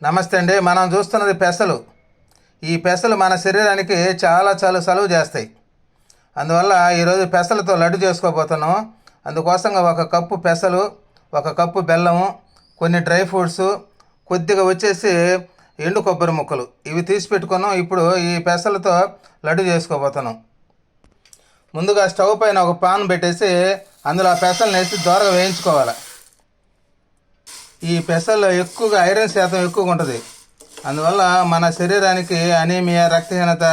నమస్తే అండి. మనం చూస్తున్నది పెసలు. ఈ పెసలు మన శరీరానికి చాలా చాలా సలువ చేస్తాయి. అందువల్ల ఈరోజు పెసలతో లడ్డు చేసుకోబోతున్నాం. అందుకోసంగా ఒక కప్పు పెసలు, ఒక కప్పు బెల్లము, కొన్ని డ్రై ఫ్రూట్స్, కొద్దిగా వచ్చేసి ఎండు కొబ్బరి ముక్కలు ఇవి తీసి పెట్టుకున్నాం. ఇప్పుడు ఈ పెసలతో లడ్డు చేసుకోబోతున్నాం. ముందుగా స్టవ్ పైన ఒక పాన్ పెట్టేసి అందులో ఆ పెసలను వేసి దోరగా వేయించుకోవాలి. ఈ పెసల్లో ఎక్కువగా ఐరన్ శాతం ఎక్కువగా ఉంటుంది. అందువల్ల మన శరీరానికి అనీమియా, రక్తహీనత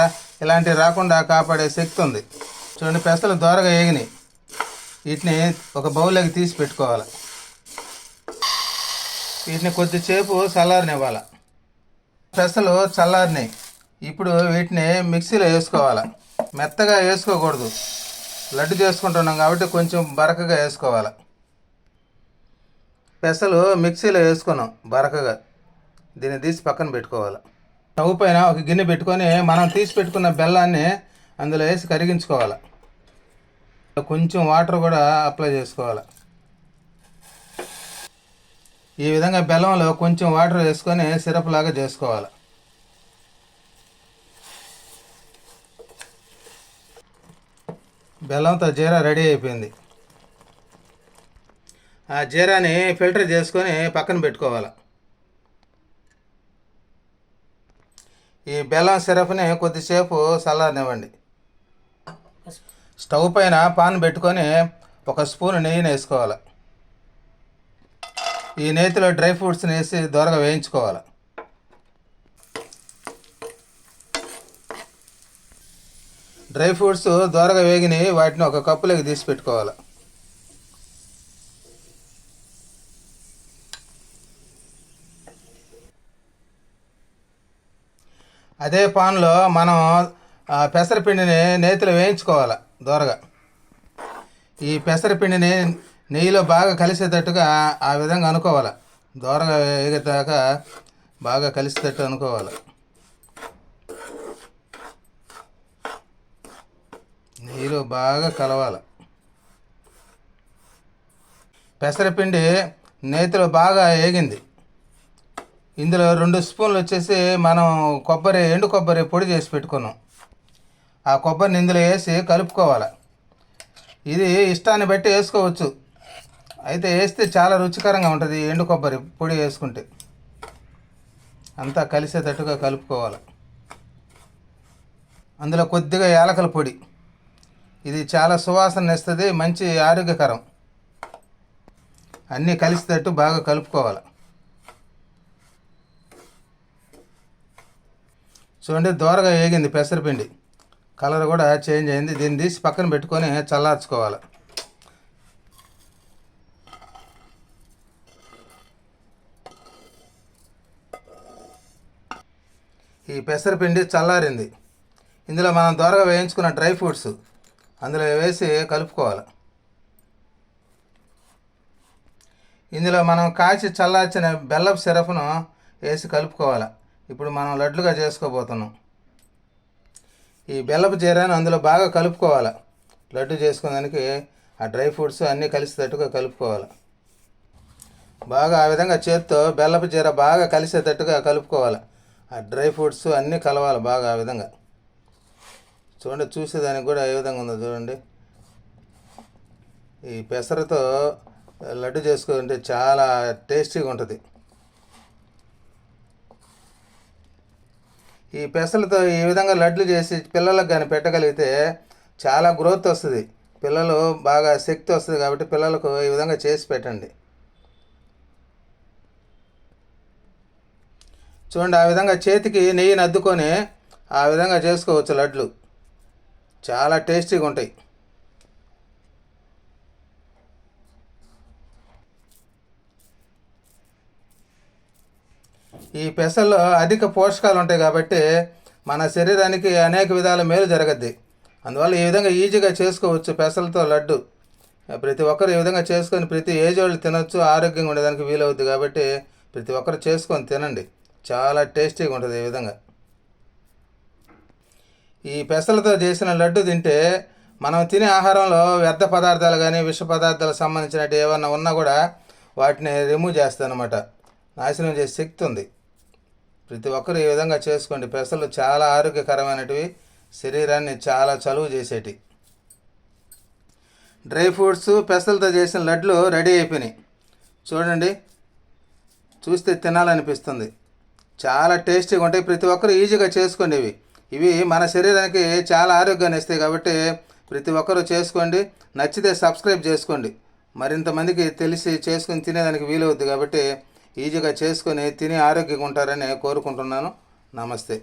ఇలాంటివి రాకుండా కాపాడే శక్తి ఉంది. చూడండి, పెసలు దోరగా వేగినాయి. వీటిని ఒక బౌల్లోకి తీసి పెట్టుకోవాలి. వీటిని కొద్దిసేపు చల్లారనివ్వాలి. పెసలు చల్లారినాయి. ఇప్పుడు వీటిని మిక్సీలో వేసుకోవాలి. మెత్తగా వేసుకోకూడదు, లడ్డు చేసుకుంటున్నాం కాబట్టి కొంచెం బరకగా వేసుకోవాలి. పెసలు మిక్సీలో వేసుకున్నాం బరకగా. దీన్ని తీసి పక్కన పెట్టుకోవాలి. స్టవ్ పైన ఒక గిన్నె పెట్టుకొని మనం తీసి పెట్టుకున్న బెల్లాన్ని అందులో వేసి కరిగించుకోవాలి. కొంచెం వాటర్ కూడా అప్లై చేసుకోవాలి. ఈ విధంగా బెల్లంలో కొంచెం వాటర్ వేసుకొని సిరప్ లాగా చేసుకోవాలి. బెల్లంతో జీరా రెడీ అయిపోయింది. ఆ జీరాని ఫిల్టర్ చేసుకొని పక్కన పెట్టుకోవాలి. ఈ బెల్లం సిరప్ని కొద్దిసేపు చల్లారనివ్వండి. స్టవ్ పైన పాన్ పెట్టుకొని ఒక స్పూన్ నెయ్యిని వేసుకోవాలి. ఈ నేతిలో డ్రై ఫ్రూట్స్ని వేసి దోరగా వేయించుకోవాలి. డ్రై ఫ్రూట్స్ దోరగా వేగిని వాటిని ఒక కప్పులోకి తీసి పెట్టుకోవాలి. అదే పాన్లో మనం పెసరపిండిని నేతిలో వేయించుకోవాలి దోరగా. ఈ పెసరపిండిని నెయ్యిలో బాగా కలిసేటట్టుగా ఆ విధంగా అనుకోవాలి. దోరగా వేగేదాకా బాగా కలిసేటట్టు అనుకోవాలి. నెయ్యిలో బాగా కలవాలి. పెసరపిండి నేతిలో బాగా వేగింది. ఇందులో 2 స్పూన్లు వచ్చేసి మనం ఎండు కొబ్బరి పొడి చేసి పెట్టుకున్నాం. ఆ కొబ్బరిని ఇందులో వేసి కలుపుకోవాలి. ఇది ఇష్టాన్ని బట్టి వేసుకోవచ్చు, అయితే వేస్తే చాలా రుచికరంగా ఉంటుంది. ఎండు కొబ్బరి పొడి వేసుకుంటే అంతా కలిసేటట్టుగా కలుపుకోవాలి. అందులో కొద్దిగా యాలకుల పొడి, ఇది చాలా సువాసన ఇస్తుంది, మంచి ఆరోగ్యకరం. అన్నీ కలిసేటట్టు బాగా కలుపుకోవాలి. చూడండి, దోరగా వేగింది పెసరపిండి, కలర్ కూడా చేంజ్ అయింది. దీన్ని తీసి పక్కన పెట్టుకొని చల్లార్చుకోవాలి. ఈ పెసరపిండి చల్లారింది. ఇందులో మనం దోరగా వేయించుకున్న డ్రై ఫ్రూట్స్ అందులో వేసి కలుపుకోవాలి. ఇందులో మనం కాచి చల్లార్చిన బెల్లపు సిరప్ను వేసి కలుపుకోవాలి. ఇప్పుడు మనం లడ్లుగా చేసుకోబోతున్నాం. ఈ బెల్లపు జీరాను అందులో బాగా కలుపుకోవాలి. లడ్డు చేసుకునేదానికి ఆ డ్రై ఫ్రూట్స్ అన్నీ కలిసేటట్టుగా కలుపుకోవాలి. బాగా ఆ విధంగా చేత్తో బెల్లపు జీర బాగా కలిసేటట్టుగా కలుపుకోవాలి. ఆ డ్రై ఫ్రూట్స్ అన్నీ కలవాలి బాగా ఆ విధంగా. చూడండి, చూసేదానికి కూడా ఏ విధంగా ఉందో చూడండి. ఈ పెసరతో లడ్డు చేసుకుంటే చాలా టేస్టీగా ఉంటుంది. ఈ పెసలతో ఈ విధంగా లడ్లు చేసి పిల్లలకు కానీ పెట్టగలిగితే చాలా గ్రోత్ వస్తుంది. పిల్లలు బాగా శక్తి వస్తుంది కాబట్టి పిల్లలకు ఈ విధంగా చేసి పెట్టండి. చూడండి, ఆ విధంగా చేతికి నెయ్యిని అద్దుకొని ఆ విధంగా చేసుకోవచ్చు లడ్లు. చాలా టేస్టీగా ఉంటాయి. ఈ పెసల్లో అధిక పోషకాలు ఉంటాయి కాబట్టి మన శరీరానికి అనేక విధాల మేలు జరగద్ది. అందువల్ల ఈ విధంగా ఈజీగా చేసుకోవచ్చు పెసలతో లడ్డు. ప్రతి ఒక్కరు ఈ విధంగా చేసుకొని ప్రతి ఏజ్ వాళ్ళు తినొచ్చు, ఆరోగ్యంగా ఉండేదానికి వీలవుద్ది. కాబట్టి ప్రతి ఒక్కరు చేసుకొని తినండి, చాలా టేస్టీగా ఉంటుంది. ఈ విధంగా ఈ పెసలతో చేసిన లడ్డు తింటే మనం తినే ఆహారంలో వ్యర్థ పదార్థాలు కానీ విష పదార్థాలకు సంబంధించినట్టు ఏమన్నా ఉన్నా కూడా వాటిని రిమూవ్ చేస్తాయి అన్నమాట. నాశనం చేసే శక్తి ఉంది. ప్రతి ఒక్కరు ఈ విధంగా చేసుకోండి. పెసలు చాలా ఆరోగ్యకరమైనటివి, శరీరాన్ని చాలా చలువ చేసేటి. డ్రై ఫ్రూట్స్ పెసలతో చేసిన లడ్లు రెడీ అయిపోయినాయి. చూడండి, చూస్తే తినాలనిపిస్తుంది. చాలా టేస్టీగా ఉంటాయి. ప్రతి ఒక్కరు ఈజీగా చేసుకోండి. ఇవి మన శరీరానికి చాలా ఆరోగ్యాన్ని ఇస్తాయి కాబట్టి ప్రతి ఒక్కరూ చేసుకోండి. నచ్చితే సబ్స్క్రైబ్ చేసుకోండి. మరింత మందికి తెలిసి చేసుకుని తినేదానికి వీలవుద్ది కాబట్టి ఈజీగా చేసుకొని తిని ఆరోగ్యంగా ఉంటారని కోరుకుంటున్నాను. నమస్తే.